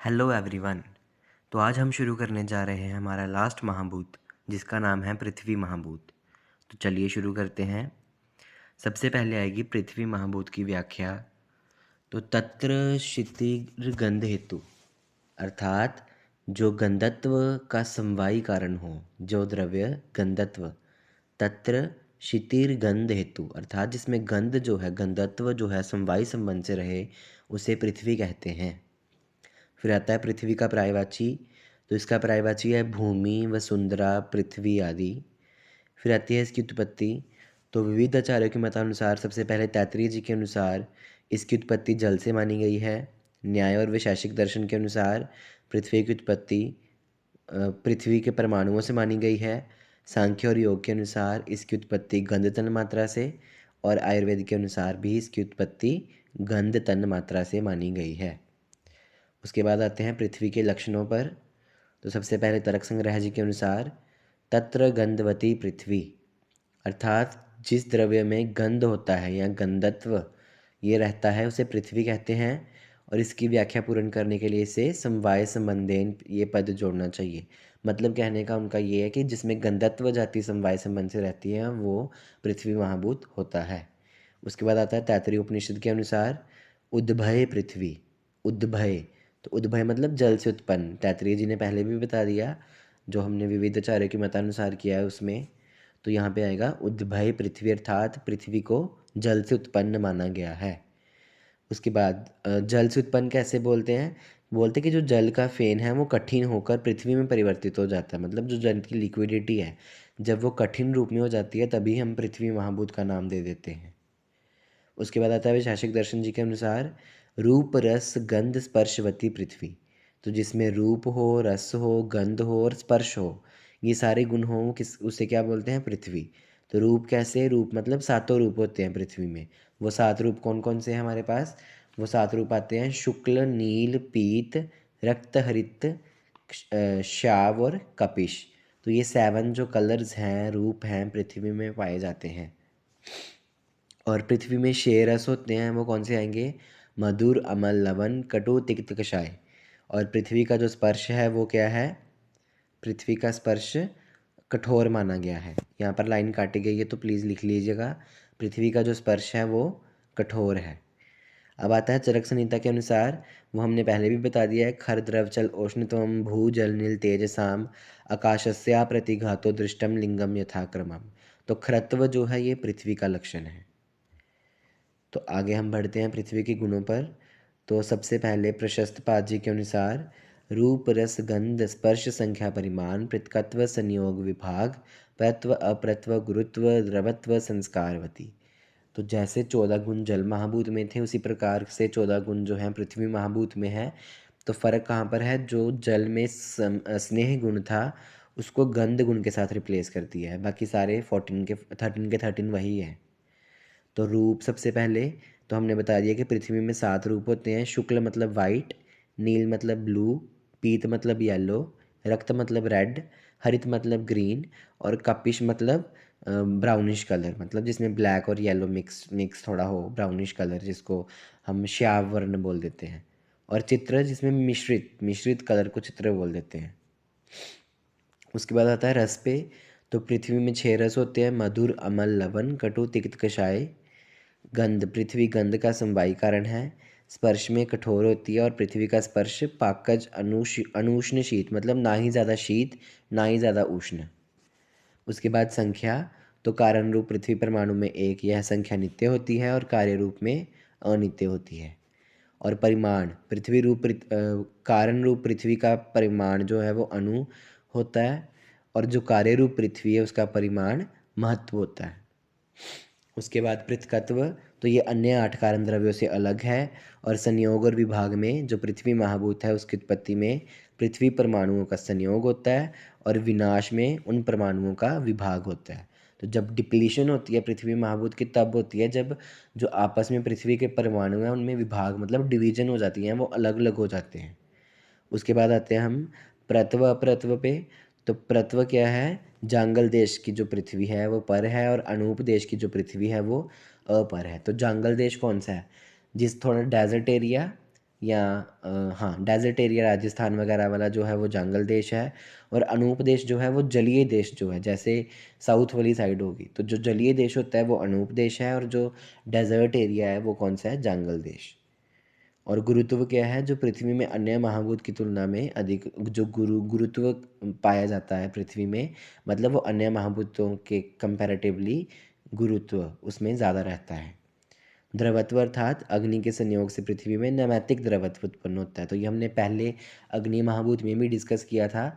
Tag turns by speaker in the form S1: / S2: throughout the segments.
S1: Hello everyone. तो आज हम शुरू करने जा रहे हैं हमारा लास्ट महाभूत, जिसका नाम है पृथ्वी महाभूत। तो चलिए शुरू करते हैं। सबसे पहले आएगी पृथ्वी महाभूत की व्याख्या। तो तत्र क्षितिर्गंध हेतु, अर्थात जो गंधत्व का समवायी कारण हो, जो द्रव्य गंधत्व, तत्र क्षितिर्गंध हेतु, अर्थात जिसमें गंध जो है, गंधत्व जो है समवायी संबंध से रहे, उसे पृथ्वी कहते हैं। फिर आता है पृथ्वी का पर्यायवाची। तो इसका पर्यायवाची है भूमि, वसुंधरा, पृथ्वी आदि। फिर आती है इसकी उत्पत्ति। तो विविध आचार्यों के मतानुसार सबसे पहले तैत्तिरीय जी के अनुसार इसकी उत्पत्ति जल से मानी गई है। न्याय और वैशेषिक दर्शन के अनुसार पृथ्वी की उत्पत्ति पृथ्वी के परमाणुओं से मानी गई है। सांख्य और योग के अनुसार इसकी उत्पत्ति गंध तन मात्रा से, और आयुर्वेद के अनुसार भी इसकी उत्पत्ति गंध तन मात्रा से मानी गई है। उसके बाद आते हैं पृथ्वी के लक्षणों पर। तो सबसे पहले तर्क संग्रह जी के अनुसार तत्र गंधवती पृथ्वी, अर्थात जिस द्रव्य में गंध होता है या गंधत्व ये रहता है उसे पृथ्वी कहते हैं। और इसकी व्याख्या पूर्ण करने के लिए इसे समवाय संबंधेन ये पद जोड़ना चाहिए। मतलब कहने का उनका ये है कि जिसमें गंधत्व जाति समवाय संबंध से रहती है वो पृथ्वी महाभूत होता है। उसके बाद आता है तैत्तिरीय उपनिषद के अनुसार उद्भय पृथ्वी। उद्भय, तो उद्भय मतलब जल से उत्पन्न। तैत्तिरीय जी ने पहले भी बता दिया, जो हमने विविध आचार्य के मतानुसार किया है उसमें। तो यहाँ पे आएगा उद्भय पृथ्वी, अर्थात पृथ्वी को जल से उत्पन्न माना गया है। उसके बाद जल से उत्पन्न कैसे बोलते हैं? बोलते हैं कि जो जल का फेन है वो कठिन होकर पृथ्वी में परिवर्तित हो जाता है। मतलब जो जल की लिक्विडिटी है, जब वो कठिन रूप में हो जाती है तभी हम पृथ्वी महाभूत का नाम दे देते हैं। उसके बाद आता है वैशेषिक दर्शन जी के अनुसार रूप रस गंध स्पर्शवती पृथ्वी। तो जिसमें रूप हो, रस हो, गंध हो और स्पर्श हो, ये सारे गुण हो, उसे क्या बोलते हैं? पृथ्वी। तो रूप कैसे? रूप मतलब सातों रूप होते हैं पृथ्वी में। वो सात रूप कौन कौन से हैं हमारे पास? वो सात रूप आते हैं शुक्ल, नील, पीत, रक्त, हरित, श्याव और कपिश। तो ये 7 जो कलर्स हैं, रूप हैं, पृथ्वी में पाए जाते हैं। और पृथ्वी में 6 रस होते हैं, वो कौन से आएंगे? मधुर, अमल, लवण, कटु, तिक्त, कषाय। और पृथ्वी का जो स्पर्श है वो क्या है? पृथ्वी का स्पर्श कठोर माना गया है। यहाँ पर लाइन काटी गई है तो प्लीज़ लिख लीजिएगा। पृथ्वी का जो स्पर्श है वो कठोर है। अब आता है चरक संहिता के अनुसार, वो हमने पहले भी बता दिया है, खर द्रव चल औष्णत्वम भू जल नील तेजसाम आकाशस्या प्रतिघातो दृष्टम लिंगम यथाक्रमम। तो खरत्व जो है ये पृथ्वी का लक्षण है। तो आगे हम बढ़ते हैं पृथ्वी के गुणों पर। तो सबसे पहले प्रशस्त पाद जी के अनुसार रूप रस गंध स्पर्श संख्या परिमाण पृथकत्व संयोग विभाग प्रत्व अप्रत्व गुरुत्व द्रवत्व संस्कारवती। तो जैसे 14 गुण जल महाभूत में थे उसी प्रकार से 14 गुण जो हैं पृथ्वी महाभूत में है। तो फर्क कहाँ पर है? जो जल में स्नेह गुण था उसको गंध गुण के साथ रिप्लेस कर दिया है। बाकी सारे 13 के 13 वही है। तो रूप सबसे पहले तो हमने बता दिया कि पृथ्वी में 7 रूप होते हैं। शुक्ल मतलब वाइट, नील मतलब ब्लू, पीत मतलब येलो, रक्त मतलब रेड, हरित मतलब ग्रीन, और कपिश मतलब ब्राउनिश कलर, मतलब जिसमें ब्लैक और येलो मिक्स मिक्स थोड़ा हो, ब्राउनिश कलर, जिसको हम श्याव वर्ण बोल देते हैं। और चित्र जिसमें मिश्रित मिश्रित कलर को चित्र बोल देते हैं। उसके बाद आता है रस पे। तो पृथ्वी में 6 रस होते हैं, मधुर, अमल, लवण, कटु, तिक्त, कषाय। गंध, पृथ्वी गंध का समवायी कारण है। स्पर्श में कठोर होती है और पृथ्वी का स्पर्श पाकज अनुष्ण शीत, मतलब ना ही ज़्यादा शीत ना ही ज़्यादा उष्ण। उसके बाद संख्या। तो कारण रूप पृथ्वी परमाणु में 1, यह संख्या नित्य होती है और कार्य रूप में अनित्य होती है। और परिमाण, कारण रूप पृथ्वी का परिमाण जो है वो अणु होता है, और जो कार्य रूप पृथ्वी है उसका परिमाण महत्व होता है। उसके बाद पृथकत्व। तो ये अन्य 8 कारण द्रव्यों से अलग है। और संयोग और विभाग में जो पृथ्वी महाभूत है उसकी उत्पत्ति में पृथ्वी परमाणुओं का संयोग होता है और विनाश में उन परमाणुओं का विभाग होता है। तो जब डिप्लीशन होती है पृथ्वी महाभूत की तब होती है जब जो आपस में पृथ्वी के परमाणु हैं उनमें विभाग मतलब डिवीजन हो जाती हैं, वो अलग अलग हो जाते हैं। उसके बाद आते हैं हम प्रत्व अप्रत्व पे। तो प्रत्व क्या है? जांगल देश की जो पृथ्वी है वो पर है और अनूप देश की जो पृथ्वी है वो अपर है। तो जांगल देश कौन सा है? जिस थोड़ा डेजर्ट एरिया या हाँ, डेज़र्ट एरिया राजस्थान वगैरह वाला जो है वो जंगल देश है, और अनूप देश जो है वो जलीय देश जो है, जैसे साउथ वाली साइड होगी तो जो जलीय देश होता है वो अनूप देश है, और जो डेज़र्ट एरिया है वो कौन सा है, जंगल देश। और गुरुत्व क्या है, जो पृथ्वी में अन्य महाभूत की तुलना में अधिक जो गुरुत्व पाया जाता है पृथ्वी में, मतलब वो अन्य महाभूतों के कंपैरेटिवली गुरुत्व उसमें ज़्यादा रहता है। द्रवत्व अर्थात अग्नि के संयोग से पृथ्वी में नैमित्तिक द्रवत्व उत्पन्न होता है। तो ये हमने पहले अग्नि महाभूत में भी डिस्कस किया था।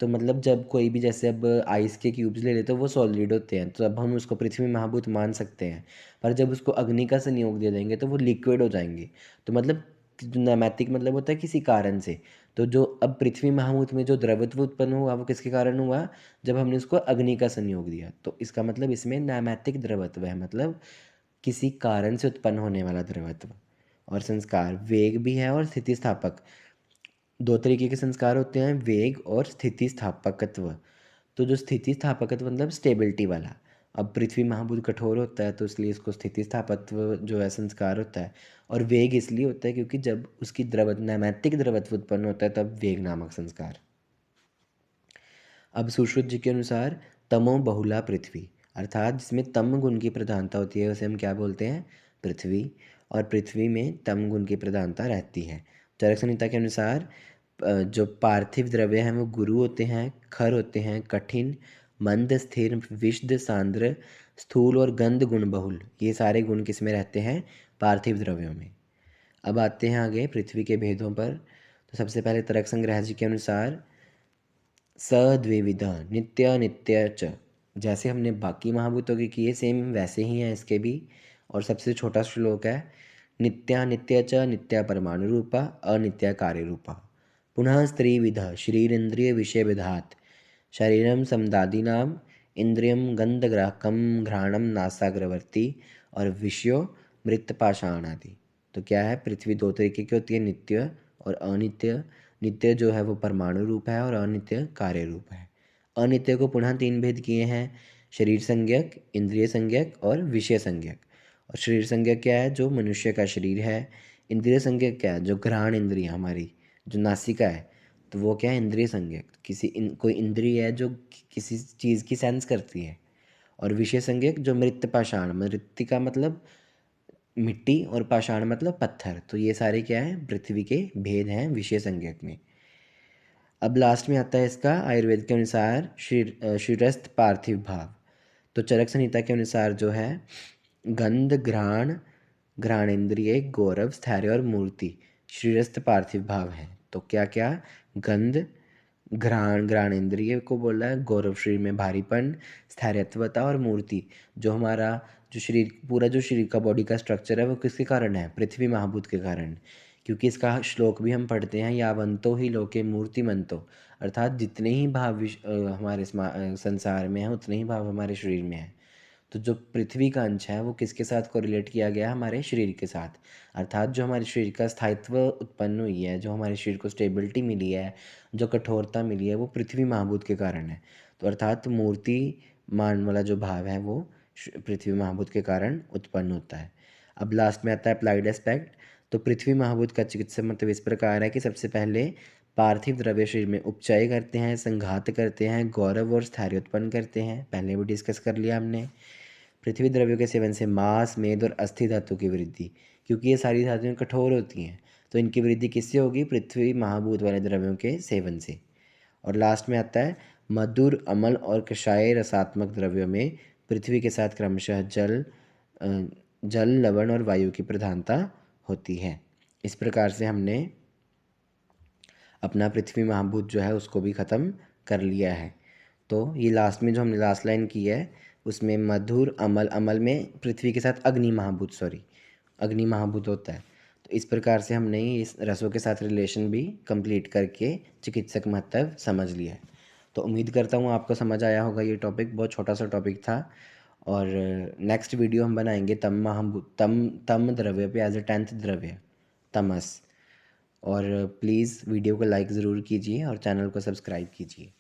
S1: तो मतलब जब कोई भी, जैसे अब आइस के क्यूब्स ले ले तो वो सॉलिड होते हैं, तो अब हम उसको पृथ्वी महाभूत मान सकते हैं। पर जब उसको अग्नि का संयोग दे देंगे तो वो लिक्विड हो जाएंगे। तो मतलब नैमित्तिक मतलब होता है किसी कारण से। तो जो अब पृथ्वी महाभूत में जो द्रवत्व उत्पन्न हुआ वो किसके कारण हुआ, जब हमने उसको अग्नि का संयोग दिया। तो इसका मतलब इसमें नैमित्तिक द्रवत्व है, मतलब किसी कारण से उत्पन्न होने वाला द्रवत्व। और संस्कार वेग भी है और स्थितिस्थापक। दो तरीके के संस्कार होते हैं, वेग और स्थितिस्थापकत्व। तो जो स्थितिस्थापकत्व मतलब स्टेबिलिटी वाला। अब पृथ्वी महाभूत कठोर होता है तो इसलिए इसको स्थितिस्थापकत्व जो है संस्कार होता है। और वेग इसलिए होता है क्योंकि जब उसकी नैमित्तिक द्रवत्व उत्पन्न होता है तब वेग नामक संस्कार। अब सुश्रुत जी के अनुसार तमो बहुला पृथ्वी, अर्थात जिसमें तम गुण की प्रधानता होती है उसे हम क्या बोलते हैं, पृथ्वी। और पृथ्वी में तम गुण की प्रधानता रहती है। चरक संहिता के अनुसार जो पार्थिव द्रव्य हैं वो गुरु होते हैं, खर होते हैं, कठिन, मंद, स्थिर, विशद, सांद्र, स्थूल और गंध गुण बहुल। ये सारे गुण किस में रहते हैं, पार्थिव द्रव्यों में। अब आते हैं आगे पृथ्वी के भेदों पर। तो सबसे पहले तरक संग्रह जी के अनुसार सद्विविध नित्य नित्य च, जैसे हमने बाकी महाभूतों के किए सेम वैसे ही हैं इसके भी। और सबसे छोटा श्लोक है, नित्या नित्य च नित्या परमाणु रूपा अनित्या कार्य रूपा। पुनः स्त्रीविध शरीरेन्द्रिय विषय विधात शरीरम समदादीनाम इंद्रियम गंधग्राहकम घ्राणम नासाग्रवर्ती और विषयो मृत पाषाण आदि। तो क्या है, पृथ्वी दो तरीके की होती है, नित्य और अनित्य। नित्य जो है वो परमाणु रूप है और अनित्य कार्य रूप है। अनित्य को पुनः तीन भेद किए हैं, शरीर संज्ञक, इंद्रिय संज्ञक और विषय संज्ञक। और शरीर संज्ञक क्या है, जो मनुष्य का शरीर है। इंद्रिय संज्ञक क्या है, जो घ्राण इंद्रिय हमारी जो नासिका है, तो वो क्या है, इंद्रिय संज्ञक। कोई इंद्रिय है जो किसी चीज़ की सेंस करती है। और विषय संज्ञक जो मृत पाषाण, मृत्तिका मतलब मिट्टी और पाषाण मतलब पत्थर। तो ये सारे क्या है, पृथ्वी के भेद हैं विषय संज्ञक में। अब लास्ट में आता है इसका आयुर्वेद के अनुसार शिरस्थ पार्थिव भाव। तो चरक संहिता के अनुसार जो है गंध घ्राण घ्राणेन्द्रिय गौरव स्थैर्य और मूर्ति शिरस्थ पार्थिव भाव है। तो क्या क्या, गंध घ्राणेन्द्रिय को बोला है, गौरव शरीर में भारीपन, स्थैर्यत्वता और मूर्ति जो हमारा जो शरीर पूरा जो शरीर का बॉडी का स्ट्रक्चर है वो किसके कारण है, पृथ्वी महाभूत के कारण। क्योंकि इसका श्लोक भी हम पढ़ते हैं, यावंतो ही लोके मूर्तिमंतो, अर्थात जितने ही भाव हमारे संसार में हैं उतने ही भाव हमारे शरीर में हैं। तो जो पृथ्वी का अंश है वो किसके साथ कोरिलेट किया गया है, हमारे शरीर के साथ। अर्थात जो हमारे शरीर का स्थायित्व उत्पन्न हुई है, जो हमारे शरीर को स्टेबिलिटी मिली है, जो कठोरता मिली है, वो पृथ्वी महाभूत के कारण है। तो अर्थात मूर्ति मान वाला जो भाव है वो पृथ्वी महाभूत के कारण उत्पन्न होता है। अब लास्ट में आता है अप्लाइड एस्पेक्ट। तो पृथ्वी महाभूत का चिकित्सा मतलब इस प्रकार है कि सबसे पहले पार्थिव द्रव्य शरीर में उपचय करते हैं, संघात करते हैं, गौरव और स्थैर्य उत्पन्न करते हैं, पहले भी डिस्कस कर लिया हमने। पृथ्वी द्रव्यों के सेवन से मांस, मेद और अस्थि धातु की वृद्धि, क्योंकि ये सारी धातुएं कठोर होती हैं तो इनकी वृद्धि किससे होगी, पृथ्वी महाभूत वाले द्रव्यों के सेवन से। और लास्ट में आता है मधुर, अम्ल और कषाय रसात्मक द्रव्यों में पृथ्वी के साथ क्रमशः जल, लवण और वायु की प्रधानता होती है। इस प्रकार से हमने अपना पृथ्वी महाभूत जो है उसको भी ख़त्म कर लिया है। तो ये लास्ट में जो हमने लास्ट लाइन की है उसमें मधुर, अमल, अमल में पृथ्वी के साथ अग्नि महाभूत, अग्नि महाभूत होता है। तो इस प्रकार से हमने इस रसों के साथ रिलेशन भी कंप्लीट करके चिकित्सक महत्व समझ लिया है। तो उम्मीद करता हूँ आपको समझ आया होगा। ये टॉपिक बहुत छोटा सा टॉपिक था। और नेक्स्ट वीडियो हम बनाएंगे तम महाभूत तम द्रव्य पे एज ए 10th द्रव्य, तमस। और प्लीज़ वीडियो को लाइक ज़रूर कीजिए और चैनल को सब्सक्राइब कीजिए।